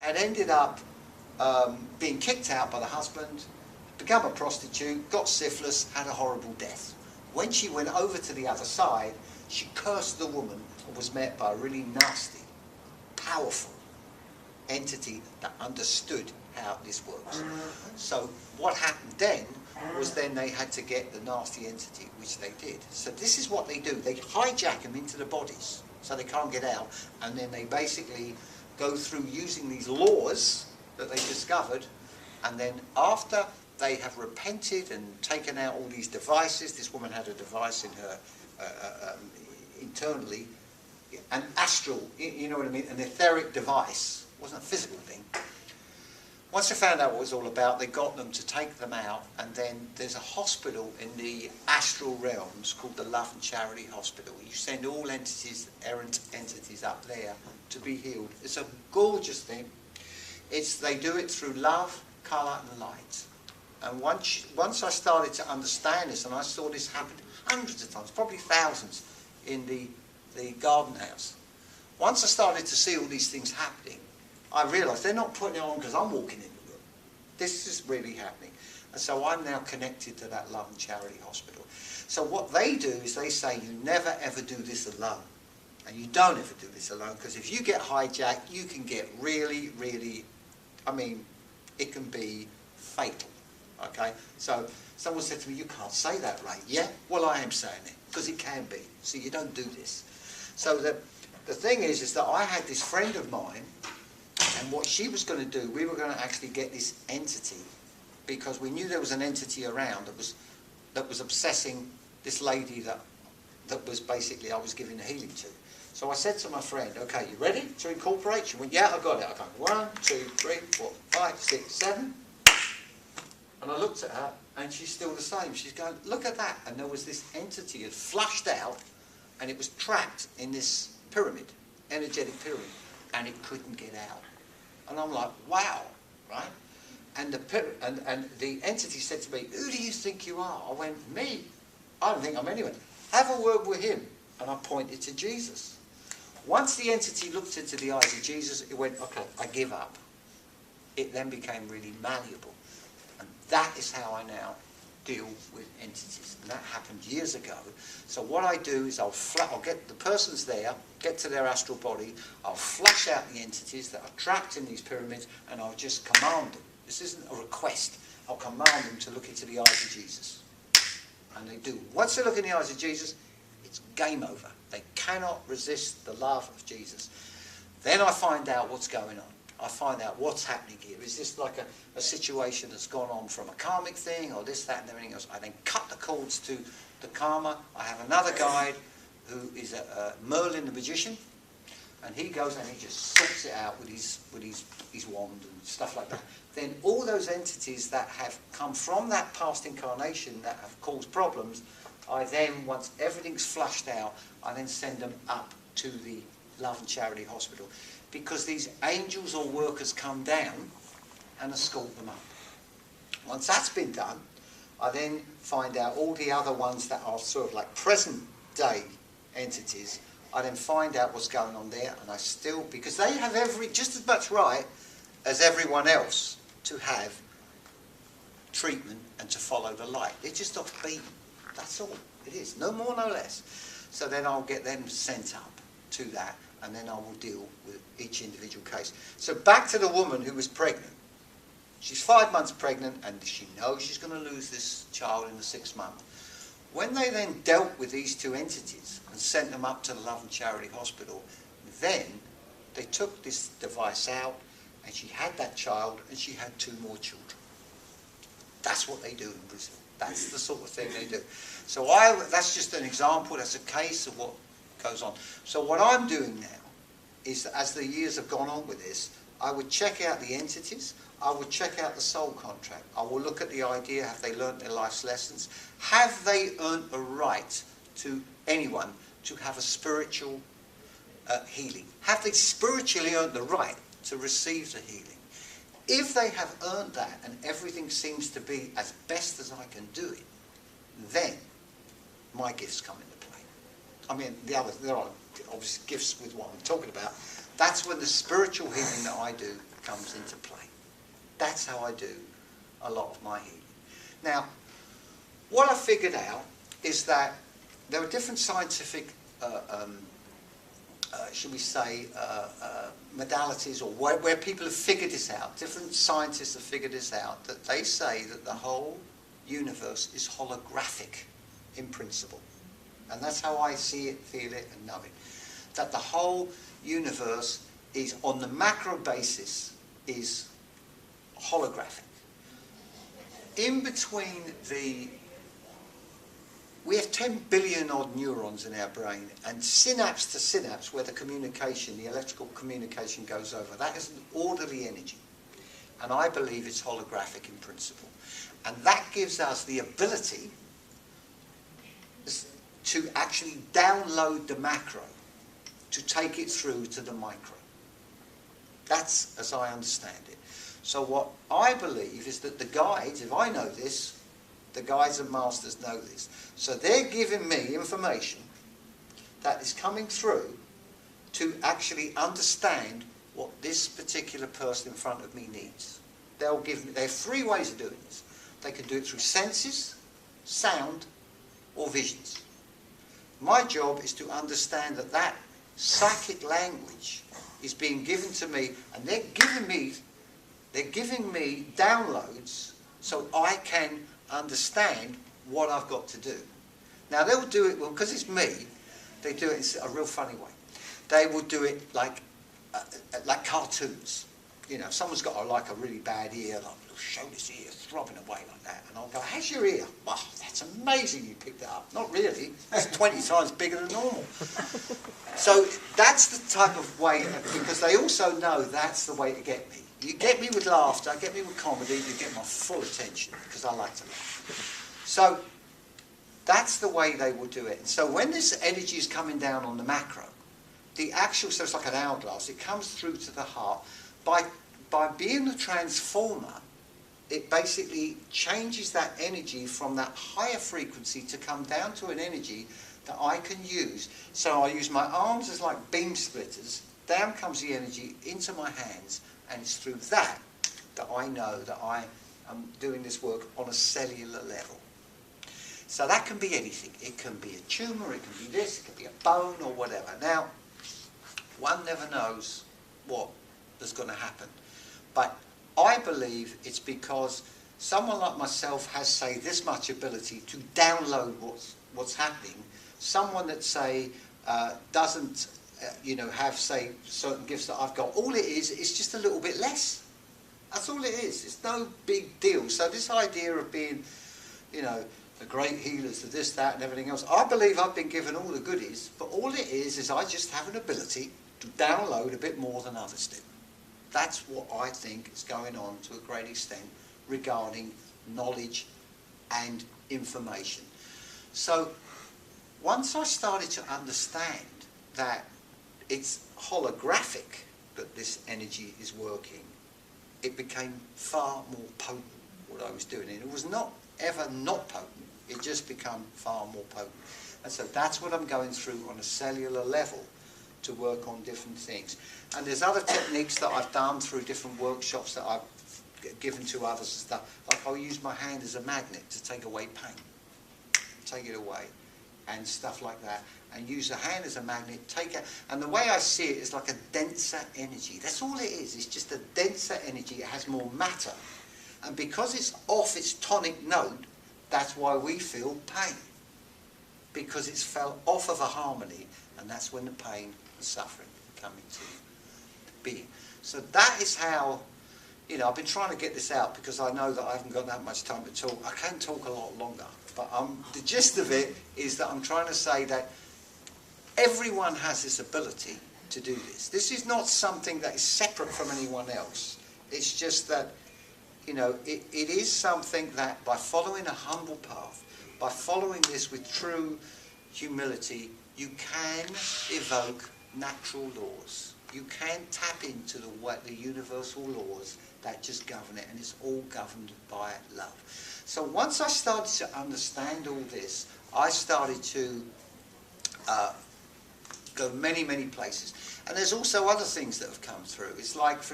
had ended up being kicked out by the husband, become a prostitute, got syphilis, had a horrible death. When she went over to the other side, she cursed the woman and was met by a really nasty, powerful entity that understood how this works. So what happened then was then they had to get the nasty entity, which they did. So this is what they do. They hijack them into the bodies so they can't get out, and then they basically go through using these laws that they discovered, and then after they have repented and taken out all these devices, this woman had a device in her internally, an astral, you know what I mean, an etheric device, it wasn't a physical thing. Once they found out what it was all about, they got them to take them out, and then there's a hospital in the astral realms called the Love and Charity Hospital. You send all entities, errant entities up there to be healed. It's a gorgeous thing. They do it through love, colour and light. And once I started to understand this, and I saw this happen hundreds of times, probably thousands, in the garden house. Once I started to see all these things happening, I realised they're not putting it on because I'm walking in the room. This is really happening. And so I'm now connected to that Love and Charity Hospital. So what they do is they say you never ever do this alone. And you don't ever do this alone, because if you get hijacked, you can get really, really, I mean, it can be fatal. Okay? So someone said to me, you can't say that, Ray. Yeah? Well, I am saying it, because it can be. So you don't do this. So the thing is that I had this friend of mine, and what she was going to do, we were going to actually get this entity, because we knew there was an entity around that was obsessing this lady that was basically I was giving the healing to. So I said to my friend, okay, you ready to incorporate? She went, yeah, I got it. I go, 1, 2, 3, 4, 5, 6, 7. And I looked at her, and she's still the same. She's going, look at that. And there was this entity had flushed out, and it was trapped in this pyramid, energetic pyramid, and it couldn't get out. And I'm like, wow, right? And the entity said to me, who do you think you are? I went, me? I don't think I'm anyone. Have a word with him. And I pointed to Jesus. Once the entity looked into the eyes of Jesus, it went, okay, I give up. It then became really malleable. And that is how I now deal with entities. And that happened years ago. So what I do is I'll get the person's there, get to their astral body, I'll flush out the entities that are trapped in these pyramids, and I'll just command them. This isn't a request. I'll command them to look into the eyes of Jesus. And they do. Once they look in the eyes of Jesus, it's game over. They cannot resist the love of Jesus. Then I find out what's going on. I find out what's happening here. Is this like a situation that's gone on from a karmic thing, or this, that, and everything else? I then cut the cords to the karma. I have another guide who is a Merlin the magician, and he goes and he just sorts it out with his wand and stuff like that. Then all those entities that have come from that past incarnation that have caused problems, I then, once everything's flushed out, I then send them up to the Love and Charity Hospital, because these angels or workers come down and escort them up. Once that's been done, I then find out all the other ones that are sort of like present day entities. I then find out what's going on there, and I still, because they have just as much right as everyone else to have treatment and to follow the light. They're just off beat. That's all it is, no more, no less. So then I'll get them sent up to that, and then I will deal with each individual case. So back to the woman who was pregnant. She's 5 months pregnant, and she knows she's going to lose this child in the 6th month. When they then dealt with these two entities and sent them up to the Love and Charity Hospital, then they took this device out, and she had that child, and she had 2 more children. That's what they do in Brazil. That's the sort of thing they do. So that's just an example, that's a case of what goes on. So what I'm doing now is that as the years have gone on with this, I would check out the entities, I would check out the soul contract, I will look at the idea, have they learnt their life's lessons? Have they earned a right to anyone to have a spiritual healing? Have they spiritually earned the right to receive the healing? If they have earned that and everything seems to be as best as I can do it, then my gifts come into play. I mean, there are obviously gifts with what I'm talking about. That's when the spiritual healing that I do comes into play. That's how I do a lot of my healing. Now, what I figured out is that there are different scientific, should we say, modalities, or where people have figured this out. Different scientists have figured this out, that they say that the whole universe is holographic in principle. And that's how I see it, feel it, and know it. That the whole universe is, on the macro basis, is holographic. In between we have 10 billion odd neurons in our brain, and synapse to synapse, where the communication, the electrical communication goes over, that is an orderly energy. And I believe it's holographic in principle. And that gives us the ability to actually download the macro, to take it through to the micro. That's as I understand it. So what I believe is that the guides, if I know this, the guides and masters know this. So they're giving me information that is coming through to actually understand what this particular person in front of me needs. They'll give me, there are three ways of doing this. They can do it through senses, sound, or visions. My job is to understand that that psychic language is being given to me, and they're giving me downloads so I can understand what I've got to do. Now they'll do it, well, because it's me, they do it in a real funny way. They will do it like cartoons. You know, if someone's got a really bad ear, like, they'll show this ear throbbing away like that, and I'll go, how's your ear? Wow, that's amazing you picked it up. Not really, it's 20 times bigger than normal. So that's the type of way, because they also know that's the way to get me. You get me with laughter, get me with comedy, you get my full attention, because I like to laugh. So that's the way they will do it. And so when this energy is coming down on the macro, the actual, so it's like an hourglass, it comes through to the heart. By being a transformer, it basically changes that energy from that higher frequency to come down to an energy that I can use. So I use my arms as like beam splitters, down comes the energy into my hands, and it's through that that I know that I am doing this work on a cellular level. So that can be anything. It can be a tumour, it can be this, it can be a bone or whatever. Now, one never knows what is going to happen. But I believe it's because someone like myself has, say, this much ability to download what's happening. Someone that, say, doesn't, have, say, certain gifts that I've got. All it is just a little bit less. That's all it is. It's no big deal. So this idea of being, the great healers of this, that, and everything else, I believe I've been given all the goodies, but all it is I just have an ability to download a bit more than others do. That's what I think is going on to a great extent regarding knowledge and information. So once I started to understand that it's holographic that this energy is working, it became far more potent, what I was doing. And it was not ever not potent, it just became far more potent. And so that's what I'm going through on a cellular level to work on different things. And there's other techniques that I've done through different workshops that I've given to others and stuff. Like I'll use my hand as a magnet to take away pain, take it away, and stuff like that. And use the hand as a magnet, take it. And the way I see it is like a denser energy. That's all it is. It's just a denser energy. It has more matter. And because it's off its tonic note, that's why we feel pain. Because it's fell off of a harmony, and that's when the pain and suffering come into being. So that is how, I've been trying to get this out because I know that I haven't got that much time to talk. I can talk a lot longer, but the gist of it is that I'm trying to say that everyone has this ability to do this. This is not something that is separate from anyone else. It's just that, it is something that by following a humble path, by following this with true humility, you can evoke natural laws. You can tap into the universal laws that just govern it, and it's all governed by love. So once I started to understand all this, I started to go many, many places. And there's also other things that have come through. It's like, for